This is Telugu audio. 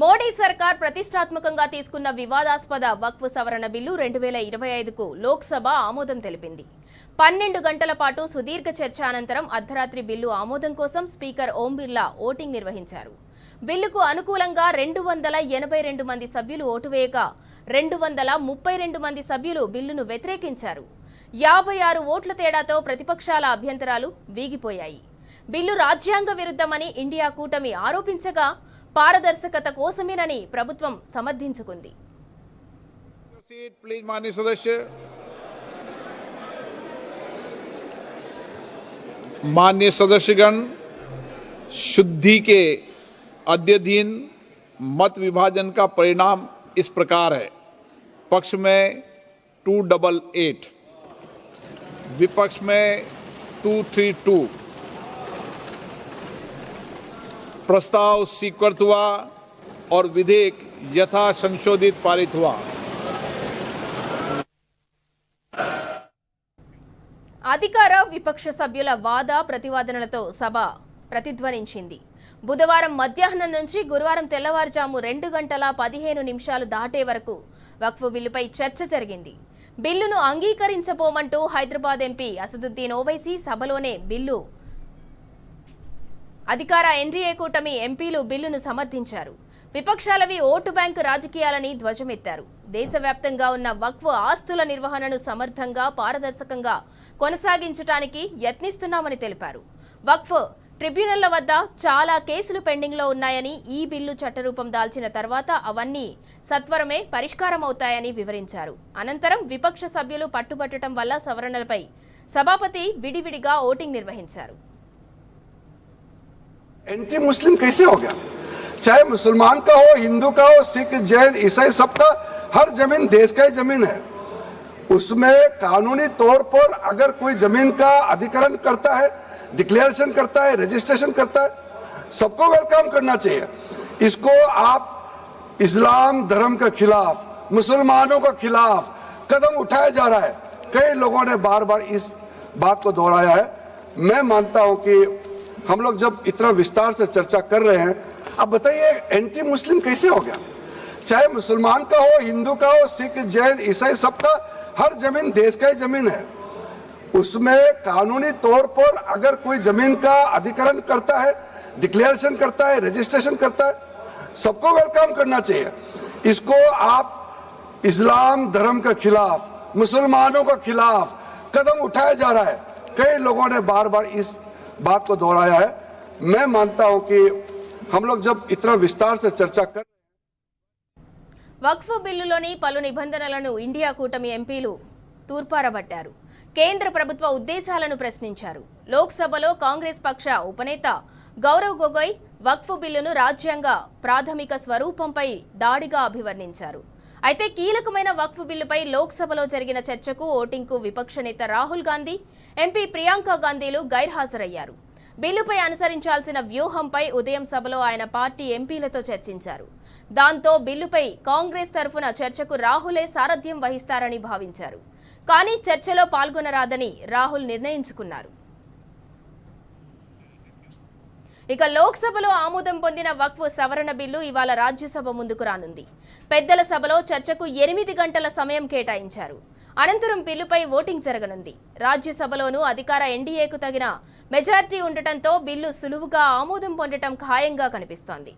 మోడీ సర్కార్ ప్రతిష్టాత్మకంగా తీసుకున్న వివాదాస్పద వక్ఫ్ సవరణ బిల్లు 2025కు లోక్సభ ఆమోదం తెలిపింది. 12 గంటల పాటు సుదీర్ఘ చర్చ అనంతరం అర్ధరాత్రి బిల్లు ఆమోదం కోసం స్పీకర్ ఓం బిర్లా ఓటింగ్ నిర్వహించారు. బిల్లుకు అనుకూలంగా 282 మంది సభ్యులు ఓటు వేయగా 232 మంది సభ్యులు బిల్లును వ్యతిరేకించారు. 56 ఓట్ల తేడాతో ప్రతిపక్షాల అభ్యంతరాలు వీగిపోయాయి. బిల్లు రాజ్యాంగ విరుద్ధమని ఇండియా కూటమి ఆరోపించగా పారదర్శకత కోసమేనని ప్రభుత్వం సమర్థించుకుంది. माननीय सदस्यगण, शुद्धि के अद्यधीन मत विभाजन का परिणाम इस प्रकार है। पक्ष में 288, विपक्ष में 232। प्रस्ताव स्वीकृत हुआ और विधेयक यथा संशोधित पारित हुआ। అధికార విపక్ష సభ్యుల వాద ప్రతివాదనలతో సభ ప్రతిధ్వనించింది. బుధవారం మధ్యాహ్నం నుంచి గురువారం తెల్లవారుజాము 2 గంటల 15 నిమిషాలు దాటే వరకు వక్ఫ్ బిల్లుపై చర్చ జరిగింది. బిల్లును అంగీకరించబోమంటూ హైదరాబాద్ ఎంపీ అసదుద్దీన్ ఓవైసీ సభలోనే బిల్లు అధికార ఎన్డీఏ కూటమి ఎంపీలు బిల్లును సమర్థించారు. విపక్షాలవి ఓటు బ్యాంకు రాజకీయాలని ధ్వజమెత్తారు. దేశవ్యాప్తంగా ఉన్న వక్ఫ్ ఆస్తుల నిర్వహణను సమర్థంగా పారదర్శకంగా కొనసాగించడానికి యత్నిస్తున్నామని తెలిపారు. వక్ఫ్ ట్రిబ్యునళ్ల వద్ద చాలా కేసులు పెండింగ్లో ఉన్నాయని, ఈ బిల్లు చట్టరూపం దాల్చిన తర్వాత అవన్నీ సత్వరమే పరిష్కారమవుతాయని వివరించారు. అనంతరం విపక్ష సభ్యులు పట్టుబట్టడం వల్ల సవరణలపై సభాపతి విడివిడిగా ఓటింగ్ నిర్వహించారు. एंटी मुस्लिम कैसे हो गया? चाहे मुसलमान का हो, हिंदू का हो, सिख, जैन, ईसाई, सबका हर जमीन देश का ही जमीन है। उसमें कानूनी तौर पर अगर कोई जमीन का अधिकरण करता है, डिक्लेरेशन करता है, रजिस्ट्रेशन करता है, सबको वेलकम करना चाहिए। इसको आप इस्लाम धर्म के खिलाफ, मुसलमानों के खिलाफ कदम उठाया जा रहा है। कई लोगों ने बार बार इस बात को दोहराया है। मैं मानता हूं कि हम लोग जब इतना विस्तार से चर्चा कर रहे हैं, अब बताइए एंटी मुस्लिम कैसे हो गया? चाहे मुसलमान का हो, हिंदू का हो, सिख, जैन, ईसाई, सबका हर जमीन देश का ही जमीन है। उसमें कानूनी तौर पर अगर कोई जमीन का अधिकरण करता है, डिक्लेरेशन करता है, रजिस्ट्रेशन करता है, सबको वेलकम करना चाहिए। इसको आप इस्लाम धर्म के खिलाफ, मुसलमानों के खिलाफ कदम उठाया जा रहा है। कई लोगों ने बार बार इस बात को दोहराया है। मैं मानता हूं कि हम लोग जब इतना विस्तार से चर्चा कर వక్ఫ్ బిల్లులోని పలు నిబంధనలను ఇండియా కూటమి ఎంపీలు తూర్పారబట్టారు. కేంద్ర ప్రభుత్వ ఉద్దేశాలను ప్రశ్నించారు. లోక్సభలో కాంగ్రెస్ పక్ష ఉపనేత గౌరవ్ గొగోయ్ వక్ఫ్ బిల్లును రాజ్యాంగ ప్రాథమిక స్వరూపంపై దాడిగా అభివర్ణించారు. అయితే కీలకమైన వక్ఫ్ బిల్లుపై లోక్సభలో జరిగిన చర్చకు, ఓటింగ్కు విపక్ష నేత రాహుల్ గాంధీ, ఎంపీ ప్రియాంక గాంధీలు గైర్హాజరయ్యారు. బిల్లుపై అనుసరించాల్సిన వ్యూహంపై ఉదయం సభలో ఆయన పార్టీ ఎంపీలతో చర్చించారు. దాంతో బిల్లుపై కాంగ్రెస్ తరఫున చర్చకు రాహులే సారథ్యం వహిస్తారని భావించారు. కానీ చర్చలో పాల్గొనరాదని రాహుల్ నిర్ణయించుకున్నారు. ఇక లోక్సభలో ఆమోదం పొందిన వక్ఫ్ సవరణ బిల్లు ఇవాళ రాజ్యసభ ముందుకు రానుంది. పెద్దల సభలో చర్చకు 8 గంటల సమయం కేటాయించారు. అనంతరం బిల్లుపై ఓటింగ్ జరగనుంది. రాజ్యసభలోనూ అధికార ఎన్డీఏకు తగిన మెజార్టీ ఉండటంతో బిల్లు సులువుగా ఆమోదం పొందటం ఖాయంగా కనిపిస్తోంది.